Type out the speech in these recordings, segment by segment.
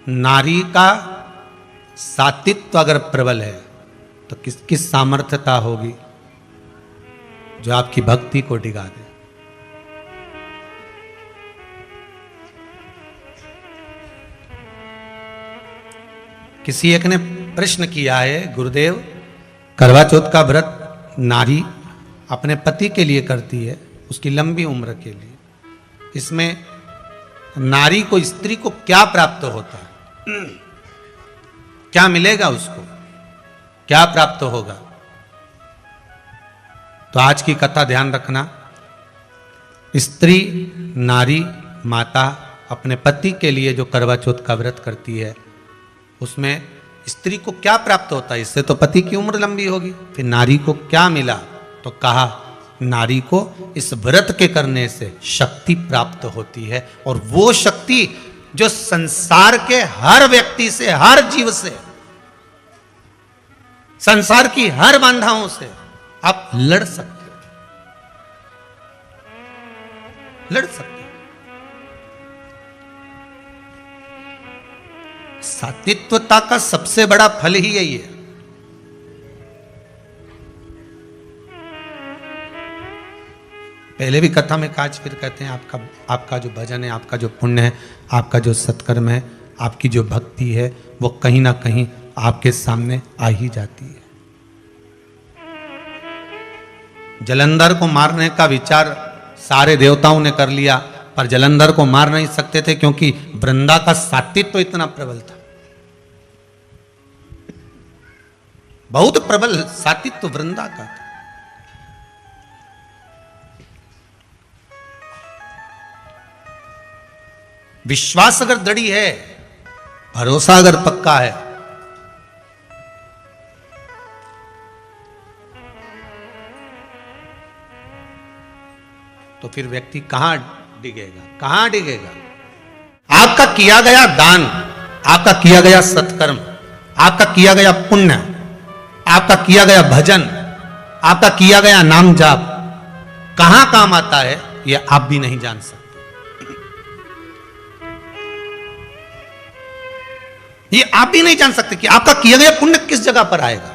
नारी का सात्वित्व अगर प्रबल है तो किसकी सामर्थ्यता होगी जो आपकी भक्ति को डिगा दे। किसी एक ने प्रश्न किया है, गुरुदेव करवा चौथ का व्रत नारी अपने पति के लिए करती है, उसकी लंबी उम्र के लिए, इसमें नारी को, स्त्री को क्या प्राप्त होता है, क्या मिलेगा उसको, क्या प्राप्त होगा? तो आज की कथा ध्यान रखना, स्त्री, नारी, माता अपने पति के लिए जो करवा चौथ का व्रत करती है उसमें स्त्री को क्या प्राप्त होता है? इससे तो पति की उम्र लंबी होगी। फिर नारी को क्या मिला? तो कहा नारी को इस व्रत के करने से शक्ति प्राप्त होती है, और वो शक्ति जो संसार के हर व्यक्ति से, हर जीव से, संसार की हर बाधाओं से आप लड़ सकते हो, लड़ सकते हो। सात्वित्वता का सबसे बड़ा फल ही यही है। पहले भी कथा में काज फिर कहते हैं, आपका जो भजन है, आपका जो पुण्य है, आपका जो सत्कर्म है, आपकी जो भक्ति है, वो कहीं ना कहीं आपके सामने आ ही जाती है। जलंधर को मारने का विचार सारे देवताओं ने कर लिया, पर जलंधर को मार नहीं सकते थे क्योंकि वृंदा का सात्वित्व तो इतना प्रबल था, बहुत प्रबल सात्वित्व वृंदा का था। विश्वास अगर दृढ़ है, भरोसा अगर पक्का है, तो फिर व्यक्ति कहां डिगेगा, कहां डिगेगा? आपका किया गया दान, आपका किया गया सत्कर्म, आपका किया गया पुण्य, आपका किया गया भजन, आपका किया गया नाम जाप कहां काम आता है, यह आप भी नहीं जान सकते। ये आप भी नहीं जान सकते कि आपका किया गया पुण्य किस जगह पर आएगा।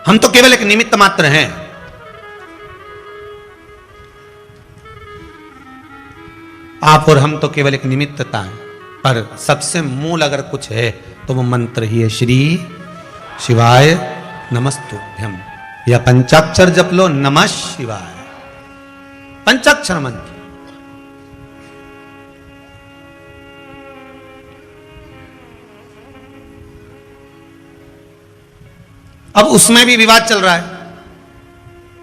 हम तो केवल एक निमित्त मात्र हैं। आप और हम तो केवल एक निमित्तता है, पर सबसे मूल अगर कुछ है तो वो मंत्र ही है, श्री शिवाय नमस्तुभ्यम। या पंचाक्षर जप लो, नमः शिवाय, पंचाक्षर मंत्र। अब उसमें भी विवाद चल रहा है।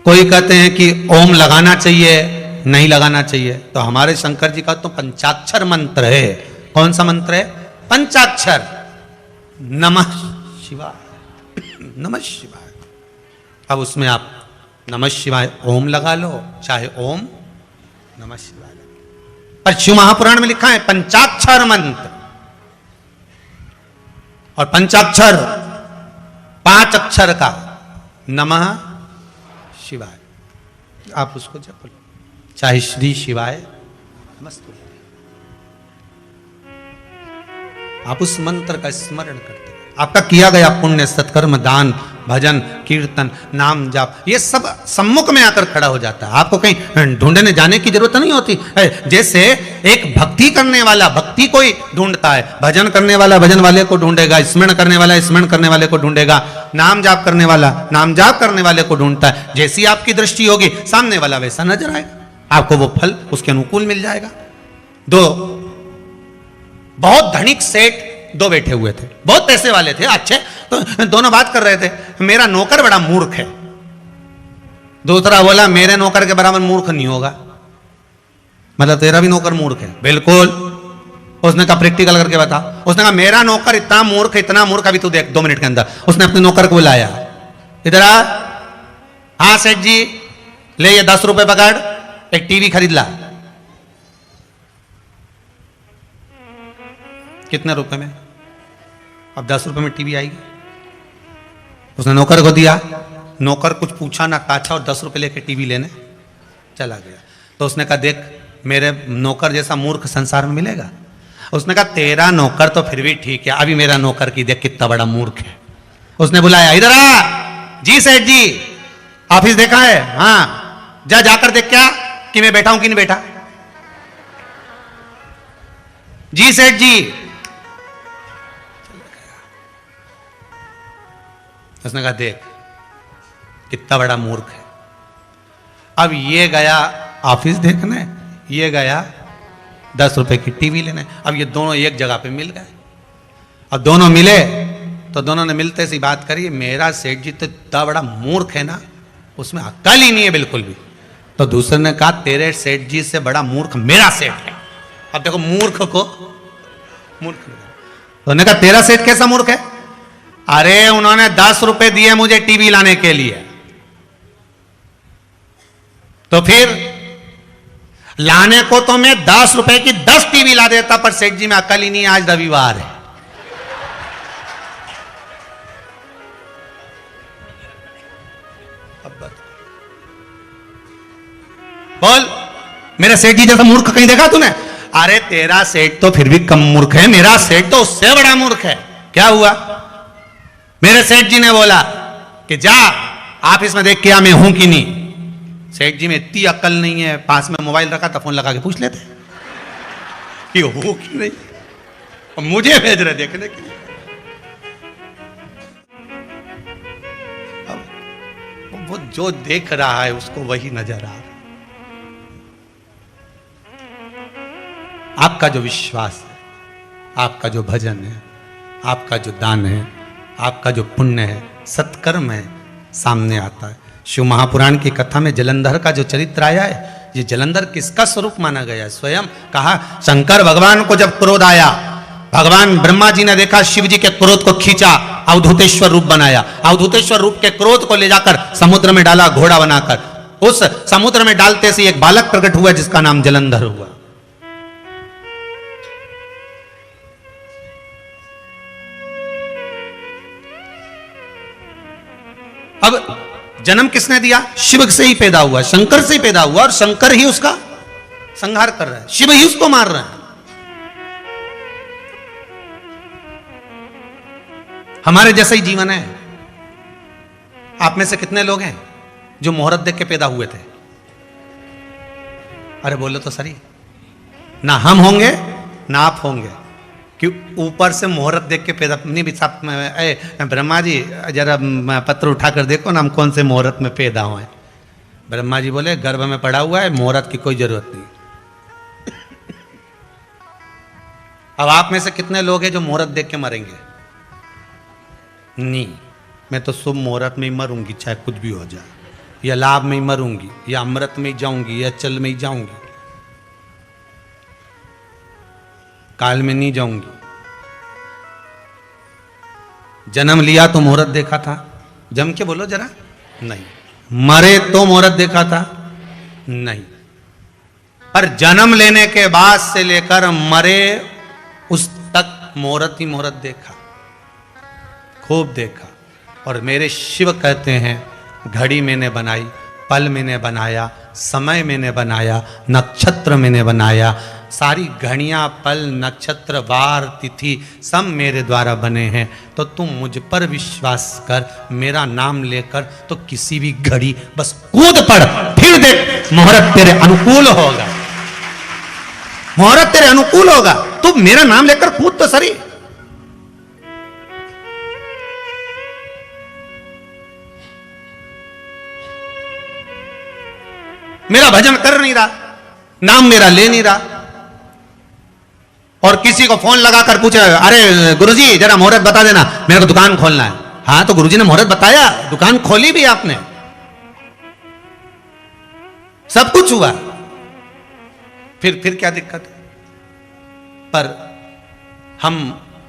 कोई कहते हैं कि ओम लगाना चाहिए, नहीं लगाना चाहिए। तो हमारे शंकर जी का तो पंचाक्षर मंत्र है। कौन सा मंत्र है? पंचाक्षर, नमः शिवाय, नमः शिवाय। अब उसमें आप नमः शिवाय ओम लगा लो, चाहे ओम नमः शिवाय। पर शिव महापुराण में लिखा है पंचाक्षर मंत्र, और पंचाक्षर 5 अक्षर का, नमः शिवाय। आप उसको जप लो, चाहे श्री शिवाय नमस्तुभ्यम। आप उस मंत्र का स्मरण करते, आपका किया गया पुण्य, सत्कर्म, दान, भजन, कीर्तन, नाम जाप, ये सब सम्मुख में आकर खड़ा हो जाता है। आपको कहीं ढूंढने जाने की जरूरत नहीं होती। जैसे एक भक्ति करने वाला भक्ति को ही ढूंढता है, भजन करने वाला भजन वाले को ढूंढेगा, स्मरण करने वाला स्मरण करने वाले को ढूंढेगा, नाम जाप करने वाला नाम जाप करने वाले को ढूंढता है। जैसी आपकी दृष्टि होगी, सामने वाला वैसा नजर आएगा, आपको वो फल उसके अनुकूल मिल जाएगा। दो बहुत धनिक सेठ दो बैठे हुए थे, बहुत पैसे वाले थे, अच्छे, तो दोनों बात कर रहे थे, मेरा नौकर बड़ा मूर्ख है। दूसरा बोला मेरे नौकर के बराबर मूर्ख नहीं होगा। मतलब तेरा भी नौकर मूर्ख है? बिल्कुल। उसने कहा प्रैक्टिकल करके बता। उसने कहा मेरा नौकर इतना मूर्ख, अभी तू देख 2 मिनट के अंदर। उसने अपने नौकर को बुलाया, इधर आ। हाँ सेठ जी, ले ये 10 रुपए पकड़, एक टीवी खरीद ला। कितने रुपए में? अब 10 रुपए में टीवी आएगी। उसने नौकर को दिया, नौकर कुछ पूछा ना काछा और 10 रुपए लेके टीवी लेने चला गया। तो उसने कहा देख मेरे नौकर जैसा मूर्ख संसार में मिलेगा? उसने कहा तेरा नौकर तो फिर भी ठीक है, अभी मेरा नौकर की देख कितना बड़ा मूर्ख है। उसने बुलाया, इधर आ। जी सेठ जी, ऑफिस देखा है? हाँ। जा जाकर देख क्या कि मैं बैठा हूं कि नहीं बैठा। जी सेठ जी। उसने कहा देख कितना बड़ा मूर्ख है। अब ये गया ऑफिस देखने, ये गया 10 रुपए की टीवी लेने। अब ये दोनों एक जगह पे मिल गए। अब दोनों मिले तो दोनों ने मिलते सी बात करी, मेरा सेठ जी तो इतना बड़ा मूर्ख है ना, उसमें अक्ल ही नहीं है बिल्कुल भी। तो दूसरे ने कहा तेरे सेठ जी से बड़ा मूर्ख मेरा सेठ है। अब देखो मूर्ख को मूर्ख। तो उन्होंने कहा तेरा सेठ कैसा मूर्ख है? अरे उन्होंने 10 रुपए दिए मुझे टीवी लाने के लिए, तो फिर लाने को तो मैं 10 रुपए की 10 टीवी ला देता, पर सेठ जी में अकल ही नहीं, आज रविवार है। बोल मेरे सेठ जी जैसा मूर्ख कहीं देखा तूने? अरे तेरा सेठ तो फिर भी कम मूर्ख है, मेरा सेठ तो उससे बड़ा मूर्ख है। क्या हुआ? मेरे सेठ जी ने बोला कि जा ऑफिस में देख के मैं हूं कि नहीं। सेठ जी में इतनी अक्ल नहीं है, पास में मोबाइल रखा था, फोन लगा के पूछ लेते कि हूं कि नहीं, और मुझे भेज रहे देखने के लिए। अब वो जो देख रहा है उसको वही नजर आ रहा है। आपका जो विश्वास है, आपका जो भजन है, आपका जो दान है, आपका जो पुण्य है, सत्कर्म है, सामने आता है। शिव महापुराण की कथा में जलंधर का जो चरित्र आया है, ये जलंधर किसका स्वरूप माना गया है? स्वयं कहा शंकर भगवान को जब क्रोध आया, भगवान ब्रह्मा जी ने देखा शिव जी के क्रोध को खींचा, अवधूतेश्वर रूप बनाया। अवधूतेश्वर रूप के क्रोध को ले जाकर समुद्र में डाला घोड़ा बनाकर। उस समुद्र में डालते से एक बालक प्रकट हुआ जिसका नाम जलंधर हुआ। अब जन्म किसने दिया? शिव से ही पैदा हुआ, शंकर से ही पैदा हुआ, और शंकर ही उसका संहार कर रहा है, शिव ही उसको मार रहा है। हमारे जैसा ही जीवन है। आप में से कितने लोग हैं जो मुहूर्त देख के पैदा हुए थे? अरे बोलो तो सही। ना हम होंगे ना आप होंगे, कि ऊपर से मुहूर्त देख के पैदा नहीं। भी साहब ब्रह्मा जी जरा पत्र उठाकर देखो ना हम कौन से मुहूर्त में पैदा हुए। ब्रह्मा जी बोले गर्भ में पड़ा हुआ है, मुहूर्त की कोई जरूरत नहीं। अब आप में से कितने लोग हैं जो मुहूर्त देख के मरेंगे? नहीं, मैं तो शुभ मुहूर्त में ही मरूंगी, चाहे कुछ भी हो जाए, या लाभ में ही मरूंगी, या अमृत में ही जाऊंगी, या चल में ही जाऊंगी, काल में नहीं जाऊंगी। जन्म लिया तो मुहूर्त देखा था? जम के बोलो जरा। नहीं। मरे तो मुहूर्त देखा था? नहीं। पर जन्म लेने के बाद से लेकर मरे उस तक मुहूर्त ही मुहूर्त देखा, खूब देखा। और मेरे शिव कहते हैं घड़ी मैंने बनाई, पल मैंने बनाया, समय मैंने बनाया, नक्षत्र मैंने बनाया। सारी घड़ियां, पल, नक्षत्र, वार, तिथि सब मेरे द्वारा बने हैं। तो तुम मुझ पर विश्वास कर, मेरा नाम लेकर तो किसी भी घड़ी बस कूद पड़, फिर देख मुहूर्त तेरे अनुकूल होगा, मुहूर्त तेरे अनुकूल होगा। तू मेरा नाम लेकर कूद तो सही। मेरा भजन कर नहीं रहा, नाम मेरा ले नहीं रहा, और किसी को फोन लगाकर पूछ रहा है अरे गुरुजी जरा मुहूर्त बता देना, मेरे को दुकान खोलना है। हाँ तो गुरुजी ने मुहूर्त बताया, दुकान खोली भी आपने, सब कुछ हुआ, फिर क्या दिक्कत है? पर हम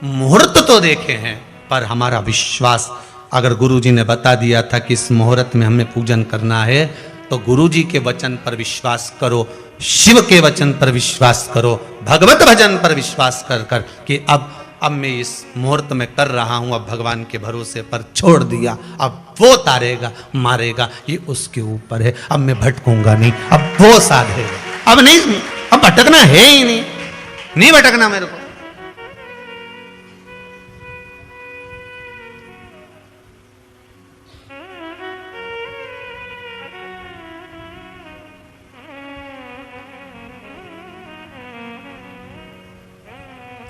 मुहूर्त तो देखे हैं, पर हमारा विश्वास, अगर गुरुजी ने बता दिया था कि इस मुहूर्त में हमें पूजन करना है, तो गुरुजी के वचन पर विश्वास करो, शिव के वचन पर विश्वास करो, भगवत भजन पर विश्वास कर कर कि अब मैं इस मुहूर्त में कर रहा हूं, अब भगवान के भरोसे पर छोड़ दिया, अब वो तारेगा मारेगा, ये उसके ऊपर है, अब मैं भटकूंगा नहीं, अब वो साधेगा, अब नहीं अब भटकना है ही नहीं भटकना मेरे को।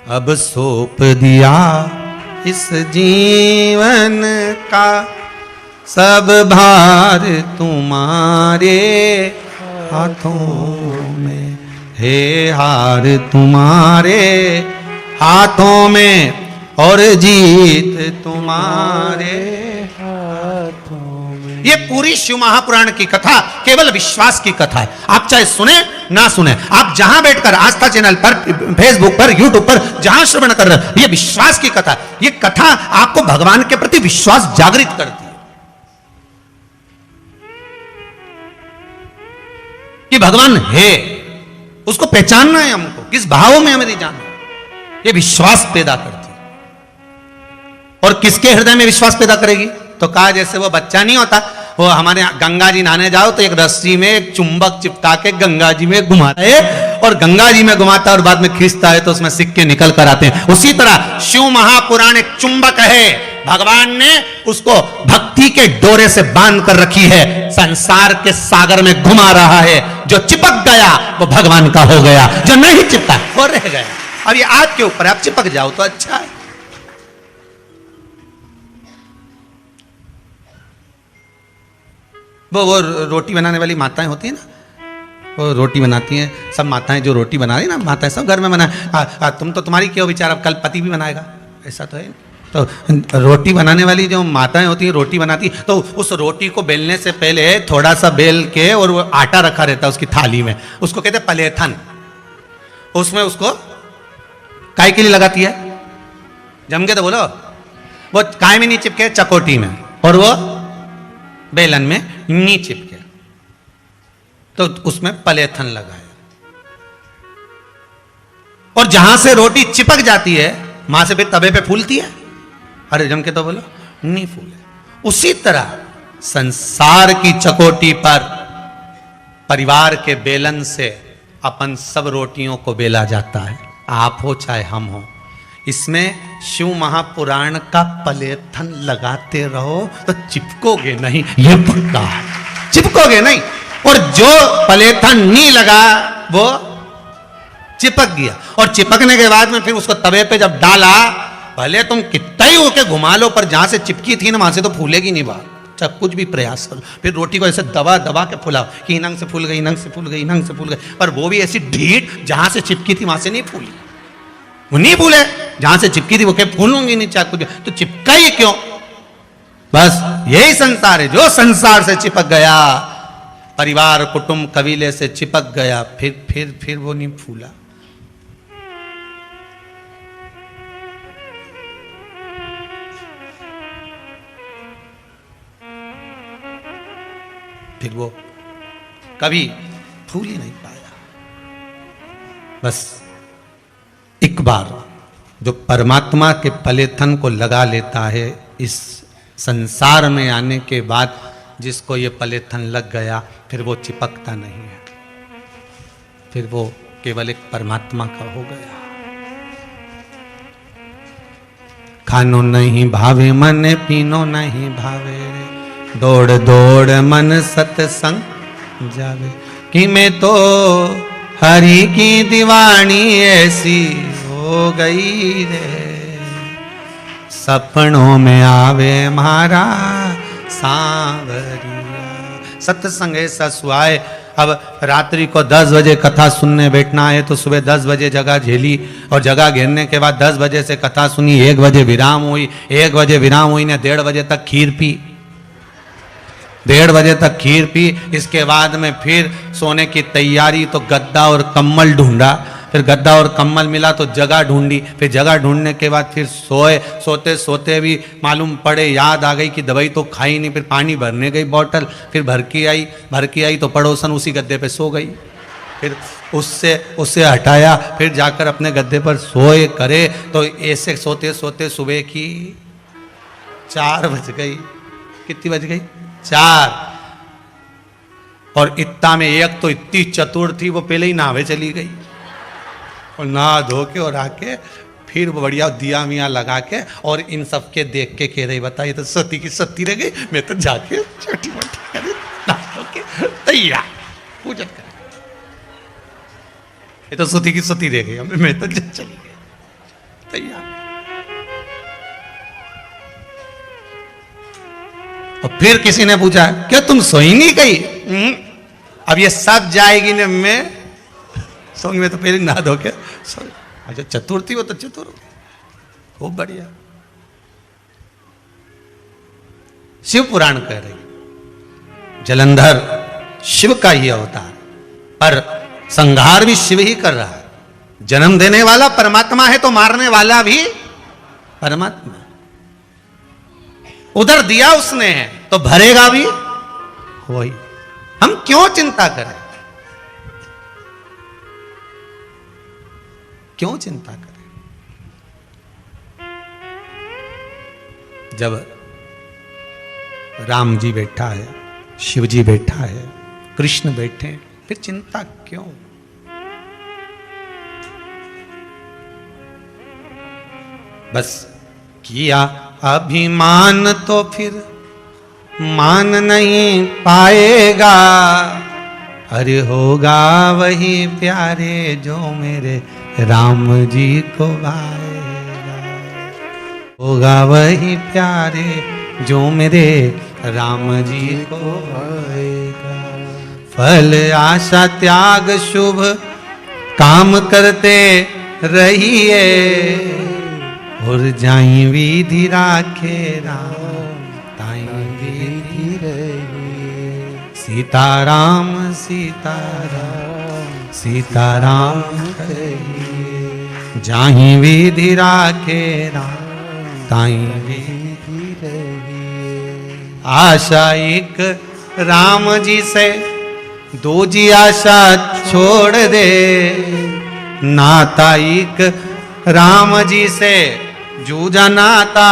अब सौंप दिया इस जीवन का सब भार तुम्हारे हाथों में, हे हार तुम्हारे हाथों में और जीत तुम्हारे हाथों में। ये पूरी शिव महापुराण की कथा केवल विश्वास की कथा है। आप चाहे सुने ना सुने, आप जहां बैठकर आस्था चैनल पर, फेसबुक पर, यूट्यूब पर जहां श्रवण कर रहे हैं, ये विश्वास की कथा है। ये कथा आपको भगवान के प्रति विश्वास जागृत करती है कि भगवान है, उसको पहचानना है हमको, किस भाव में हमें जाना है। ये विश्वास पैदा करती है। और किसके हृदय में विश्वास पैदा करेगी? तो कहा जैसे वो बच्चा नहीं होता, वो हमारे गंगा जी नहाने जाओ तो एक रस्सी में एक चुंबक चिपका के गंगा जी में घुमाता है, और गंगा जी में घुमाता है और बाद में खींचता है तो उसमें सिक्के निकल कर आते हैं। उसी तरह शिव महापुराण एक चुंबक है, भगवान ने उसको भक्ति के डोरे से बांध कर रखी है, संसार के सागर में घुमा रहा है। जो चिपक गया वो भगवान का हो गया, जो नहीं चिपका वो रह गया। अब ये आपके ऊपर, आप चिपक जाओ तो अच्छा है। वो रोटी बनाने वाली माताएं होती है ना, वो रोटी बनाती हैं, सब माताएं जो रोटी बना रही ना, माताएं सब घर में बनाए। तुम तो तुम्हारी क्यों विचार, अब कल पति भी बनाएगा, ऐसा तो है। तो रोटी बनाने वाली जो माताएं होती हैं, रोटी बनाती, तो उस रोटी को बेलने से पहले थोड़ा सा बेल के और वो आटा रखा रहता है उसकी थाली में, उसको कहते हैं पलेथन। उसमें उसको काय के लिए लगाती है? जम के तो बोलो। वो काय में नहीं चिपके, चकोटी में, और वो बेलन में नहीं चिपके, तो उसमें पलेथन लगाए। और जहां से रोटी चिपक जाती है वहां से फिर तवे पे फूलती है? अरे जम के तो बोलो, नहीं फूले। उसी तरह संसार की चकोटी पर परिवार के बेलन से अपन सब रोटियों को बेला जाता है, आप हो चाहे हम हो। इसमें शिव महापुराण का पलेथन लगाते रहो तो चिपकोगे नहीं, ये पक्का है, चिपकोगे नहीं। और जो पलेथन नहीं लगा वो चिपक गया, और चिपकने के बाद में फिर उसको तवे पे जब डाला, भले तुम कितना ही होके घुमा लो, पर जहां से चिपकी थी ना वहां से तो फूलेगी नहीं बात, चाहे कुछ भी प्रयास करो। फिर रोटी को ऐसे दबा दबा के फुलाओ कि इनंग से फूल गई, इनंग से फूल गई, इनंग से फूल गई, पर वो भी ऐसी ढीठ जहां से चिपकी थी वहां से नहीं फूली, वो नहीं फूले। जहां से चिपकी थी वो क्या फूलूंगी नहीं, चाहे कुछ, तो चिपका ही क्यों? बस यही संसार है। जो संसार से चिपक गया, परिवार कुटुंब कबीले से चिपक गया, फिर वो नहीं फूला। फिर वो कभी फूल ही नहीं पाया। बस एक बार जो परमात्मा के पलेथन को लगा लेता है, इस संसार में आने के बाद जिसको ये पलेथन लग गया, फिर वो चिपकता नहीं है, फिर वो केवल एक परमात्मा का हो गया। खानो नहीं भावे मन, पीनो नहीं भावे, दौड़ दौड़ मन सत्संग जावे, कि मैं तो हरि की दीवानी ऐसी हो गई रे, सपनों में आवे मारा सांवरिया। सत्संग ऐसा सुहाए। अब रात्रि को 10 बजे कथा सुनने बैठना है तो सुबह 10 बजे जगह झेली, और जगह घेरने के बाद 10 बजे से कथा सुनी, 1 बजे विराम हुई, 1 बजे विराम हुई ने 1:30 बजे तक खीर पी, 1:30 बजे तक खीर पी। इसके बाद में फिर सोने की तैयारी, तो गद्दा और कम्बल ढूंढा, फिर गद्दा और कम्बल मिला तो जगह ढूंढी, फिर जगह ढूंढने के बाद फिर सोए। सोते सोते भी मालूम पड़े, याद आ गई कि दवाई तो खाई नहीं, फिर पानी भरने गई बॉटल, फिर भर के आई तो पड़ोसन उसी गद्दे पे सो गई, फिर उससे हटाया, फिर जाकर अपने गद्दे पर सोए करे, तो ऐसे सोते सोते सुबह की 4 बज गई। कितनी बज गई? 4। और इत्ता में एक तो इतनी चतुर थी, वो पहले ही नहावे चली गई और नहा धो के और आके फिर वो बढ़िया दिया मियाँ लगा के और इन सब के देख के कह रही, बताइए तो सती की सती रह गई, मैं तो जाके छोटी मोटी करे नहा धो के तैयार पूजन करे, ये तो सती की सती रह गई, मैं तो चली गई तैयार। और फिर किसी ने पूछा, क्या तुम सोई नहीं गई? अब ये सब जाएगी ने, मैं सोंगी, मैं तो पहले नहा धो के सोई। अच्छा चतुर थी वो, तो चतुर हो गई, खूब बढ़िया। शिव पुराण कह रही जलंधर शिव का ही अवतार, पर संहार भी शिव ही कर रहा है। जन्म देने वाला परमात्मा है तो मारने वाला भी परमात्मा। उधर दिया उसने है तो भरेगा भी वही। हम क्यों चिंता करें, क्यों चिंता करें? जब राम जी बैठा है, शिव जी बैठा है, कृष्ण बैठे, फिर चिंता क्यों? बस किया अभिमान तो फिर मान नहीं पाएगा, अरे होगा वही प्यारे जो मेरे राम जी को भाएगा, होगा वही प्यारे जो मेरे राम जी को भाएगा। फल आशा त्याग शुभ काम करते रहिए, और जाई विधि राखे राम ताई विधि रहिए। सीताराम सीताराम सीताराम कहिए, जाहि विधि राखे राम ताई विधि रहिए। आशा एक राम जी से दूजी आशा छोड़ दे, नाता एक राम जी से जूझा नाता,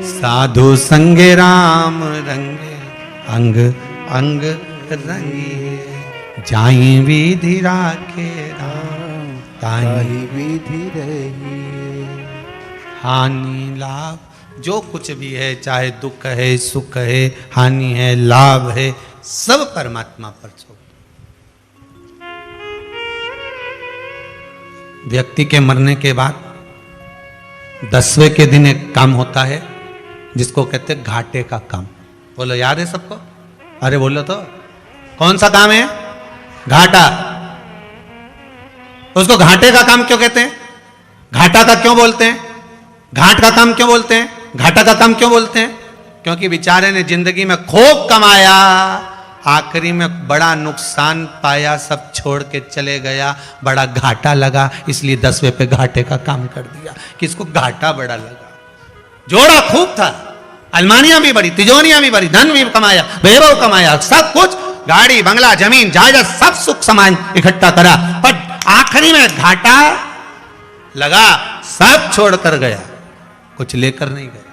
साधु संगे राम रंगे अंग अंग रंगिए। जाई विधि राखे राम ताई विधि रहिए। हानि लाभ जो कुछ भी है, चाहे दुख है सुख है, हानि है लाभ है, सब परमात्मा पर छोड़। व्यक्ति के मरने के बाद 10वें के दिन एक काम होता है जिसको कहते हैं घाटे का काम। बोलो याद है सबको? अरे बोलो तो, कौन सा काम है? घाटा। उसको घाटे का काम क्यों कहते हैं? घाटा का क्यों बोलते हैं? घाट का काम क्यों बोलते हैं? घाटा का काम क्यों बोलते हैं? क्योंकि बेचारे ने जिंदगी में खूब कमाया, आखिरी में बड़ा नुकसान पाया, सब छोड़ के चले गया, बड़ा घाटा लगा, इसलिए 10वें पे घाटे का काम कर दिया कि इसको घाटा बड़ा लगा। जोड़ा खूब था, अलमारियां भी बड़ी, तिजोरियां भी बड़ी, धन भी कमाया, वैभव कमाया, सब कुछ, गाड़ी बंगला जमीन जायदाद सब सुख सामान इकट्ठा करा, पर आखिरी में घाटा लगा, सब छोड़ कर गया, कुछ लेकर नहीं गया।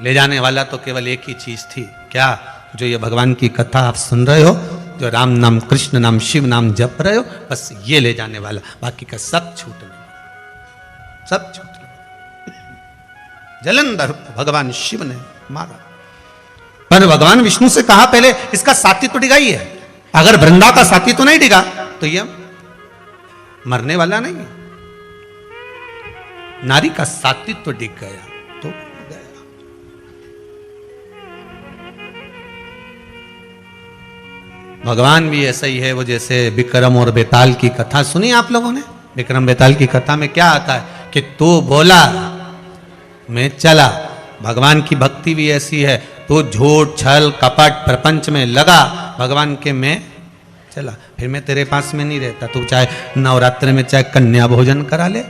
ले जाने वाला तो केवल एक ही चीज थी, क्या? जो ये भगवान की कथा आप सुन रहे हो, जो राम नाम कृष्ण नाम शिव नाम जप रहे हो, बस ये ले जाने वाला, बाकी का सब छूटने वाला, सब छूटने। जलंधर भगवान शिव ने मारा, पर भगवान विष्णु से कहा पहले इसका साथी तो डिगा ही है, अगर वृंदा का साथी तो नहीं डिगा तो ये मरने वाला नहीं। नारी का साथी तो डिग गया तो गया। भगवान भी ऐसा ही है, वो जैसे विक्रम और बेताल की कथा सुनी आप लोगों ने? विक्रम बेताल की कथा में क्या आता है कि तू बोला मैं चला। भगवान की भक्ति भी ऐसी है, तू झूठ छल कपट प्रपंच में लगा, भगवान के मैं चला, फिर मैं तेरे पास में नहीं रहता। तू चाहे नवरात्रि में चाहे कन्या भोजन करा ले,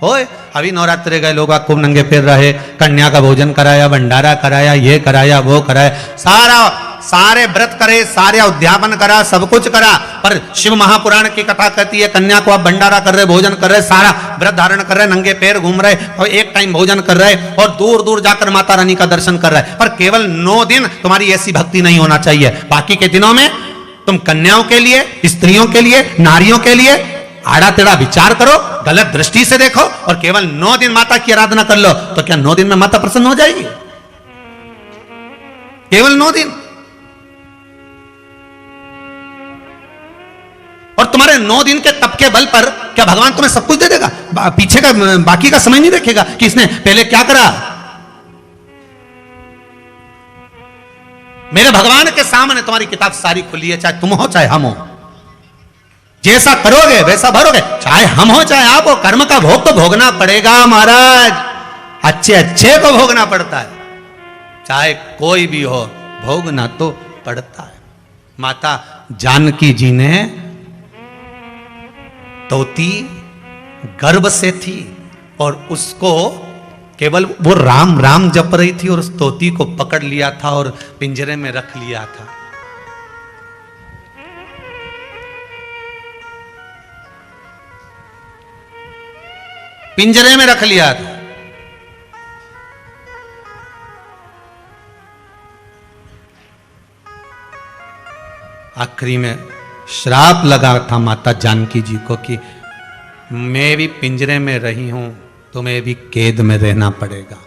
होए अभी नवरात्रि गए लोग खूब नंगे फिर रहे, कन्या का भोजन कराया, भंडारा कराया, ये कराया वो कराया, सारा सारे व्रत करे, सारे उद्यापन करा, सब कुछ करा, पर शिव महापुराण की कथा कहती है कन्या को आप भंडारा कर रहे, भोजन कर रहे, सारा व्रत धारण कर रहे, नंगे पैर घूम रहे और एक टाइम भोजन कर रहे और दूर दूर जाकर माता रानी का दर्शन कर रहे, पर केवल 9 दिन तुम्हारी ऐसी भक्ति नहीं होना चाहिए। बाकी के दिनों में तुम कन्याओं के लिए, स्त्रियों के लिए, नारियों के लिए आड़ा टेढ़ा विचार करो, गलत दृष्टि से देखो और केवल 9 दिन माता की आराधना कर लो, तो क्या 9 दिन में माता प्रसन्न हो जाएगी? केवल 9 दिन। और तुम्हारे 9 दिन के तप के बल पर क्या भगवान तुम्हें सब कुछ दे देगा? पीछे का बाकी का समय नहीं देखेगा कि इसने पहले क्या करा। मेरे भगवान के सामने तुम्हारी किताब सारी खुली है, चाहे तुम हो चाहे हम हो। जैसा करोगे वैसा भरोगे, चाहे हम हो चाहे आप हो। कर्म का भोग तो भोगना पड़ेगा महाराज, अच्छे अच्छे को भोगना पड़ता है, चाहे कोई भी हो भोगना तो पड़ता है। माता जानकी जी ने तोती गर्भ से थी और उसको केवल वो राम राम जप रही थी और उस तोती को पकड़ लिया था और पिंजरे में रख लिया था। पिंजरे में रख लिया था। आखिरी में श्राप लगा था माता जानकी जी को कि मैं भी पिंजरे में रही हूं, तुम्हें भी कैद में रहना पड़ेगा।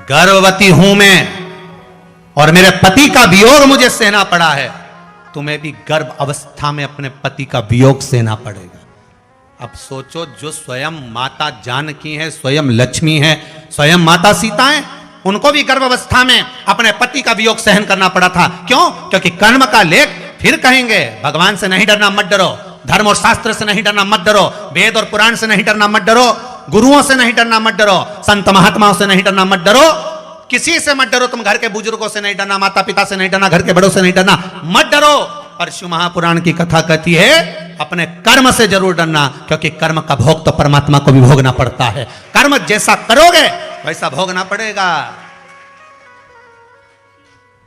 गर्भवती हूं मैं और मेरे पति का वियोग मुझे सहना पड़ा है, तुम्हें भी गर्भ अवस्था में अपने पति का वियोग सहना पड़ेगा। अब सोचो, जो स्वयं माता जानकी है, स्वयं लक्ष्मी है, स्वयं माता सीता है, उनको भी गर्भावस्था में अपने पति का वियोग सहन करना पड़ा था। क्यों? क्योंकि कर्म का लेख फिर कहेंगे भगवान से नहीं डरना, मत डरो, धर्म और शास्त्र से नहीं डरना, मत डरो, वेद और पुराण से नहीं डरना, मत डरो, गुरुओं से नहीं डरना, मत डरो, संत महात्माओं से नहीं डरना, मत डरो, किसी से मत डरो। तुम घर के बुजुर्गों से नहीं डरना, माता पिता से नहीं डरना, घर के बड़ों से नहीं डरना, मत डरो। पर शिव महापुराण की कथा कहती है अपने कर्म से जरूर डरना, क्योंकि कर्म का भोग तो परमात्मा को भी भोगना पड़ता है। कर्म जैसा करोगे वैसा भोगना पड़ेगा।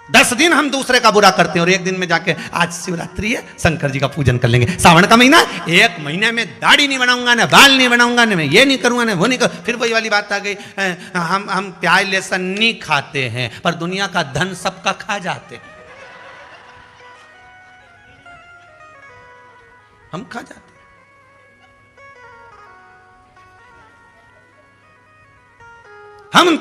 10 दिन हम दूसरे का बुरा करते हैं और एक दिन में जाके आज शिवरात्रि है, शंकर जी का पूजन कर लेंगे। सावन का महीना, 1 महीने में दाढ़ी नहीं बनाऊंगा, ना बाल नहीं बनाऊंगा, ना मैं ये नहीं करूंगा, ना वो नहीं करूंगा। फिर वही वाली बात आ गई, हम प्याज लहसुन नहीं खाते हैं, पर दुनिया का धन सबका खा जाते हैं। हम खा जाते हैं। हम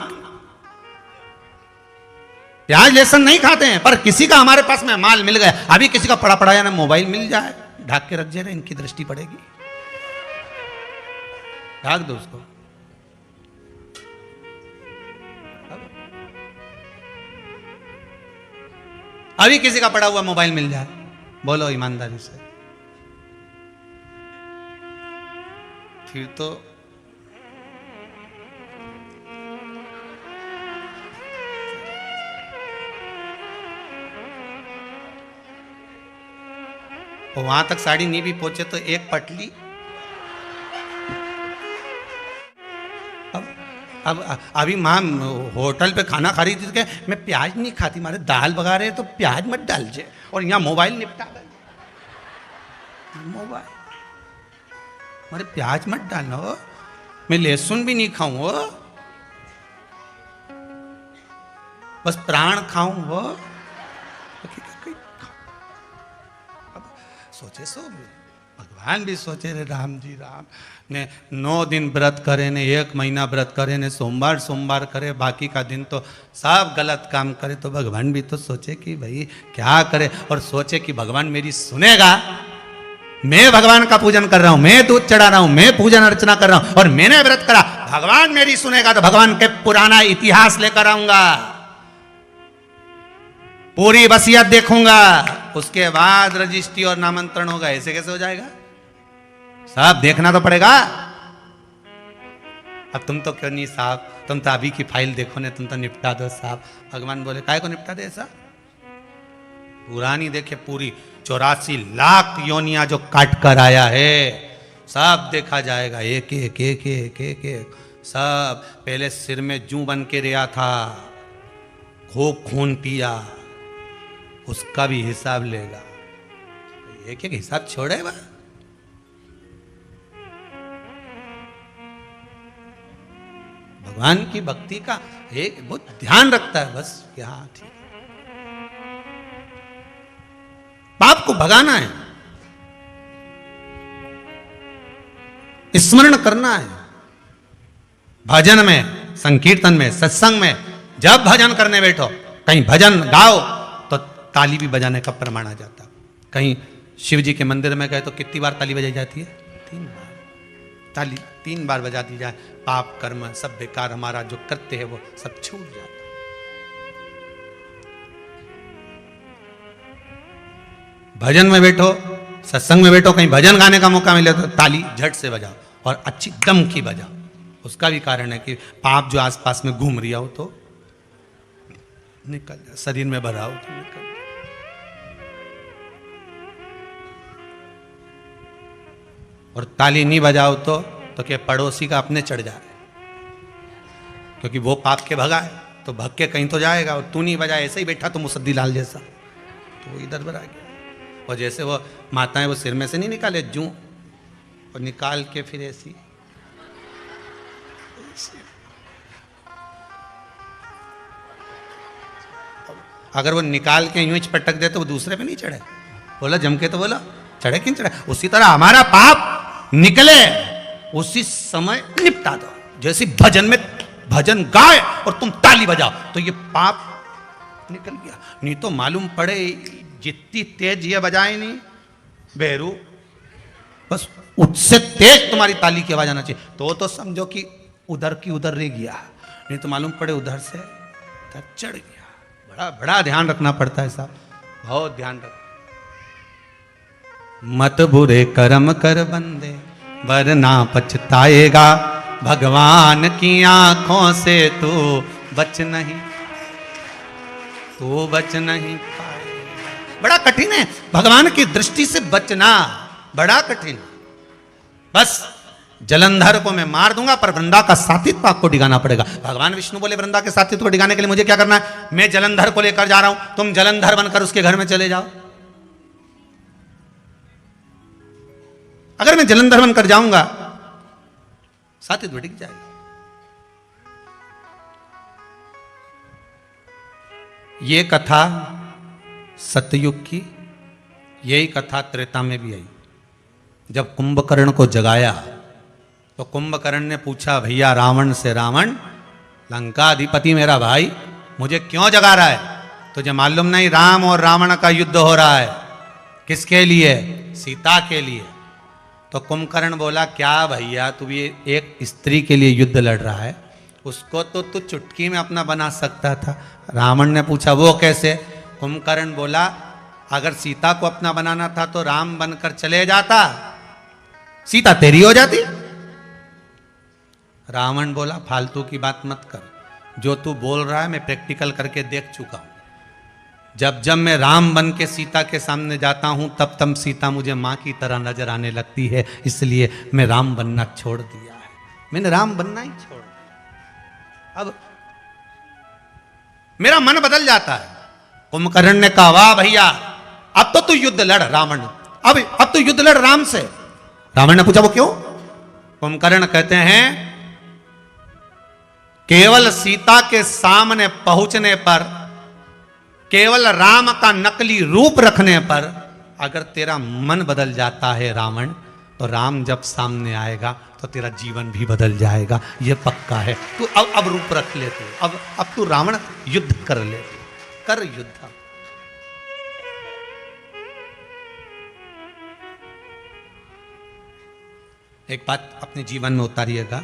प्याज लहसुन नहीं खाते हैं, पर किसी का हमारे पास में माल मिल गया, अभी किसी का पड़ा पड़ा या ना मोबाइल मिल जाए, ढाक के रख जाए, इनकी दृष्टि पड़ेगी, ढाक दो उसको। अभी किसी का पड़ा हुआ मोबाइल मिल जाए, बोलो ईमानदारी से, फिर तो वहां तक साड़ी नहीं भी पहुंचे तो एक पटली। अब अभी माँ होटल पे खाना खा रही थी, तो मैं प्याज नहीं खाती, मारे दाल बगा रहे तो प्याज मत डालजे, और यहाँ मोबाइल निपटा गए, मोबाइल मारे प्याज मत डालो, मैं लहसुन भी नहीं खाऊं, बस प्राण खाऊं वो। सोचे सो भगवान भी सोचे रे राम जी राम ने 9 दिन व्रत करे ने 1 महीना व्रत करे ने सोमवार सोमवार करे, बाकी का दिन तो सब गलत काम करे, तो भगवान भी तो सोचे कि भाई क्या करे, और सोचे कि भगवान मेरी सुनेगा। मैं भगवान का पूजन कर रहा हूं, मैं दूध चढ़ा रहा हूं, मैं पूजन अर्चना कर रहा हूं और मैंने व्रत करा, भगवान मेरी सुनेगा तो भगवान के पुराना इतिहास लेकर आऊंगा, पूरी वसीयत देखूंगा, उसके बाद रजिस्ट्री और नामांतरण होगा। ऐसे कैसे हो जाएगा? साहब देखना तो पड़ेगा। अब तुम तो क्यों नहीं साहब, तुम तो अभी की फाइल देखो ने, तुम तो निपटा दो साहब। भगवान बोले काय को निपटा दे ऐसा? पुरानी देखे, पूरी 84 लाख योनियां जो काट कर आया है, सब देखा जाएगा, एक एक एक एक एक एक सब। पहले सिर में जू बन के रहा था, खूब खून पिया, उसका भी हिसाब लेगा। एक एक हिसाब छोड़ेगा। भगवान की भक्ति का एक बहुत ध्यान रखता है बस कि हाँ ठीक है, पाप को भगाना है, स्मरण करना है। भजन में, संकीर्तन में, सत्संग में जब भजन करने बैठो, कहीं भजन गाओ तो ताली भी बजाने का प्रमाण आ जाता। कहीं शिव जी के मंदिर में गए तो कितनी बार ताली बजाई जाती है? 3 बार। ताली 3 बार बजा दी जाए, पाप कर्म सब बेकार हमारा जो करते हैं वो सब छूट जाता। भजन में बैठो, सत्संग में बैठो, कहीं भजन गाने का मौका मिले तो ताली झट से बजाओ और अच्छी दम की बजाओ। उसका भी कारण है कि पाप जो आसपास में घूम रही हो तो निकल जाए, शरीर में भरा हो तो निकल जाए। और ताली नहीं बजाओ तो क्या पड़ोसी का अपने चढ़ जाए, क्योंकि वो पाप के भगा है तो भग के कहीं तो जाएगा। और तू नहीं बजाए, ऐसे ही बैठा तो मुसद्दी लाल जैसा, तो वो इधर भरा गया। और जैसे वो माताएं वो सिर में से नहीं निकाले जूं, और निकाल के फिर ऐसी अगर वो निकाल के यूं पटक दे तो वो दूसरे पे नहीं चढ़े। बोला जम के तो बोला चढ़े क्यों चढ़े। उसी तरह हमारा पाप निकले उसी समय निपटा दो। जैसे भजन में भजन गाए और तुम ताली बजाओ तो ये पाप निकल गया। नहीं तो मालूम पड़े जितनी तेज ये बजाए नहीं बेरू, बस उससे तेज तुम्हारी ताली की आवाज आना चाहिए तो समझो कि उधर की उधर रह गया। नहीं तो मालूम पड़े उधर से उधर चढ़ गया। बड़ा बड़ा ध्यान रखना पड़ता है साहब, बहुत ध्यान रख। मत बुरे कर्म कर बंदे वरना पछताएगा, भगवान की आंखों से तू बच नहीं, तू बच नहीं पाएगा। बड़ा कठिन है भगवान की दृष्टि से बचना, बड़ा कठिन। बस जलंधर को मैं मार दूंगा पर वृंदा का साथीत्व आपको डिगाना पड़ेगा। भगवान विष्णु बोले वृंदा के साथीत्व को डिगाने के लिए मुझे क्या करना है? मैं जलंधर को लेकर जा रहा हूं, तुम जलंधर बनकर उसके घर में चले जाओ। अगर मैं जलंधर बनकर जाऊंगा साथीत्व डिग जाएगा। ये कथा सतयुग की, यही कथा त्रेता में भी आई। जब कुंभकर्ण को जगाया तो कुंभकर्ण ने पूछा भैया रावण से, रावण लंका अधिपति मेरा भाई मुझे क्यों जगा रहा है? तुझे मालूम नहीं राम और रावण का युद्ध हो रहा है। किसके लिए? सीता के लिए। तो कुंभकर्ण बोला क्या भैया तू भी एक स्त्री के लिए युद्ध लड़ रहा है, उसको तो तू चुटकी में अपना बना सकता था। रावण ने पूछा वो कैसे? कुंभकर्ण बोला अगर सीता को अपना बनाना था तो राम बनकर चले जाता, सीता तेरी हो जाती। रावण बोला फालतू की बात मत कर, जो तू बोल रहा है मैं प्रैक्टिकल करके देख चुका हूं। जब जब मैं राम बन के सीता के सामने जाता हूं तब तब सीता मुझे मां की तरह नजर आने लगती है, इसलिए मैं राम बनना छोड़ दिया है। मैंने राम बनना ही छोड़ दिया, अब मेरा मन बदल जाता है। कुंभकर्ण ने कहा वाह भैया अब तो तू युद्ध लड़ रावण, अब तू युद्ध लड़ राम से। रावण ने पूछा वो क्यों? कुंभकर्ण कहते हैं केवल सीता के सामने पहुंचने पर, केवल राम का नकली रूप रखने पर अगर तेरा मन बदल जाता है रावण, तो राम जब सामने आएगा तो तेरा जीवन भी बदल जाएगा, यह पक्का है। तू अब रूप रख ले, तू अब तू रावण युद्ध कर ले, कर युद्ध। एक बात अपने जीवन में उतारिएगा।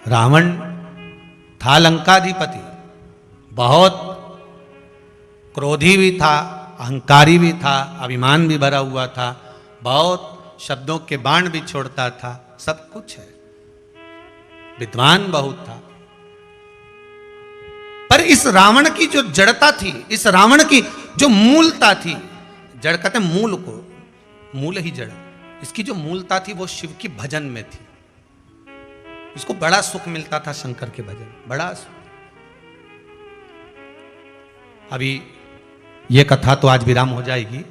रावण था लंकाधिपति, बहुत क्रोधी भी था, अहंकारी भी था, अभिमान भी भरा हुआ था, बहुत शब्दों के बाण भी छोड़ता था, सब कुछ है, विद्वान बहुत था। पर इस रावण की जो जड़ता थी, इस रावण की जो मूलता थी, जड़ कहते हैं मूल को, मूल ही जड़, इसकी जो मूलता थी वो शिव की भजन में थी। इसको बड़ा सुख मिलता था शंकर के भजन, बड़ा सुख। अभी ये कथा तो आज विराम हो जाएगी।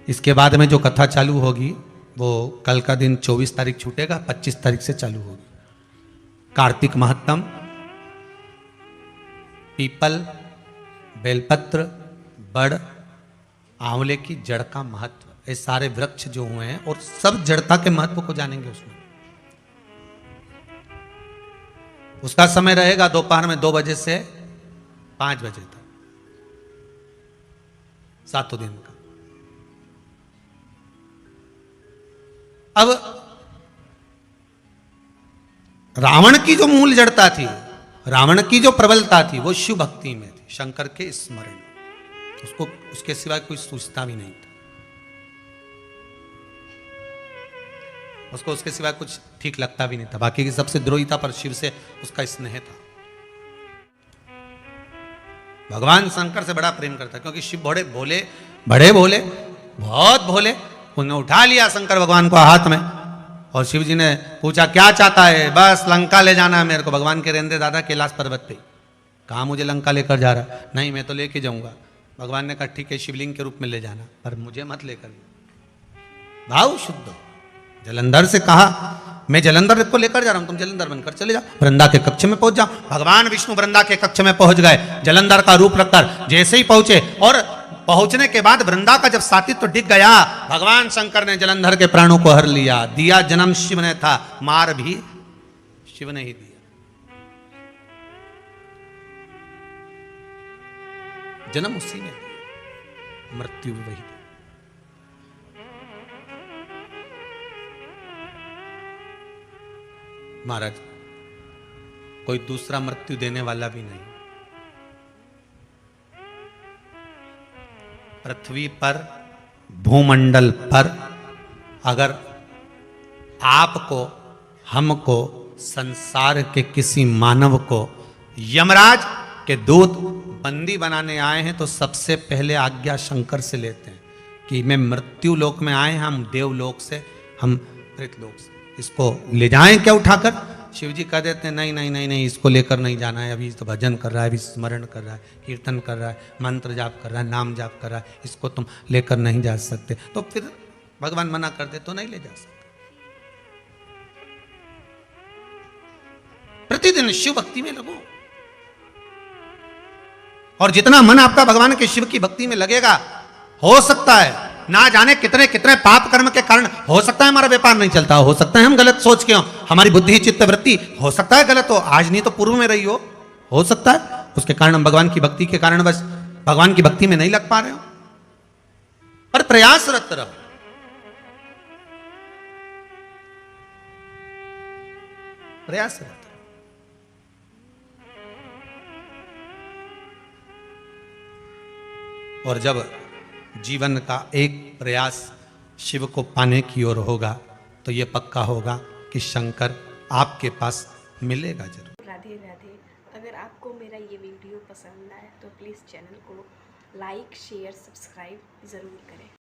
इसके बाद में जो कथा चालू होगी वो कल का दिन 24 तारीख छूटेगा, 25 तारीख से चालू होगी। कार्तिक महत्तम, पीपल, बेलपत्र, बड़, आंवले की जड़ का महत्व, ये सारे वृक्ष जो हुए हैं और सब जड़ता के महत्व को जानेंगे उसमें। उसका समय रहेगा दोपहर में 2 बजे से 5 बजे तक, 7 दिन का। अब रावण की जो मूल जड़ता थी, रावण की जो प्रबलता थी, वो शिव भक्ति में थी, शंकर के स्मरण। उसको उसके सिवा कोई सोचता भी नहीं था, उसको उसके सिवा कुछ ठीक लगता भी नहीं था। बाकी की सबसे द्रोही था, पर शिव से उसका स्नेह था। भगवान शंकर से बड़ा प्रेम करता, क्योंकि शिव बड़े भोले, बहुत भोले। उन्होंने उठा लिया शंकर भगवान को हाथ में, और शिव जी ने पूछा क्या चाहता है? बस लंका ले जाना है मेरे को। भगवान के रेंदे दादा कैलाश पर्वत पे। कहा मुझे लंका लेकर जा रहा? नहीं, मैं तो लेके जाऊंगा। भगवान ने कहा ठीक है, शिवलिंग के रूप में ले जाना, पर मुझे मत लेकर। भाव शुद्ध। जलंधर से कहा मैं जलंधर को लेकर जा रहा हूं, तुम जलंधर बनकर चले जाओ, वृंदा के कक्ष में पहुंच जाओ। भगवान विष्णु वृंदा के कक्ष में पहुंच गए, जलंधर का रूप रखकर। जैसे ही पहुंचे, और पहुंचने के बाद वृंदा का जब सातित्व तो दिख गया, भगवान शंकर ने जलंधर के प्राणों को हर लिया। दिया जन्म शिव ने था, मार भी शिव ने ही दिया। जन्म उसी ने दिया, मृत्यु भी वही दी। महाराज, कोई दूसरा मृत्यु देने वाला भी नहीं। पृथ्वी पर, भूमंडल पर अगर आपको, हमको, संसार के किसी मानव को यमराज के दूत बंदी बनाने आए हैं, तो सबसे पहले आज्ञा शंकर से लेते हैं कि मैं मृत्यु लोक में आए हैं, हम देवलोक से, हम प्रेतलोक से, इसको ले जाएं क्या उठाकर? शिव जी कह देते हैं नहीं नहीं नहीं नहीं, इसको लेकर नहीं जाना है, अभी तो भजन कर रहा है, अभी स्मरण कर रहा है, कीर्तन कर रहा है, मंत्र जाप कर रहा है, नाम जाप कर रहा है, इसको तुम लेकर नहीं जा सकते। तो फिर भगवान मना कर दे तो नहीं ले जा सकते। प्रतिदिन शिव भक्ति में लगो, और जितना मन आपका भगवान के शिव की भक्ति में लगेगा, हो सकता है ना जाने कितने कितने पाप कर्म के कारण हो सकता है हमारा व्यापार नहीं चलता, हो सकता है हम गलत सोच के हो, हमारी बुद्धि चित्त वृत्ति हो सकता है गलत हो, आज नहीं तो पूर्व में रही हो सकता है उसके कारण हम भगवान की भक्ति के कारण बस भगवान की भक्ति में नहीं लग पा रहे हो, पर प्रयासरत रहो। प्रयासरत। और जब जीवन का एक प्रयास शिव को पाने की ओर होगा, तो यह पक्का होगा कि शंकर आपके पास मिलेगा जरूर। राधे राधे। अगर आपको मेरा ये वीडियो पसंद आए तो प्लीज़ चैनल को लाइक, शेयर, सब्सक्राइब ज़रूर करें।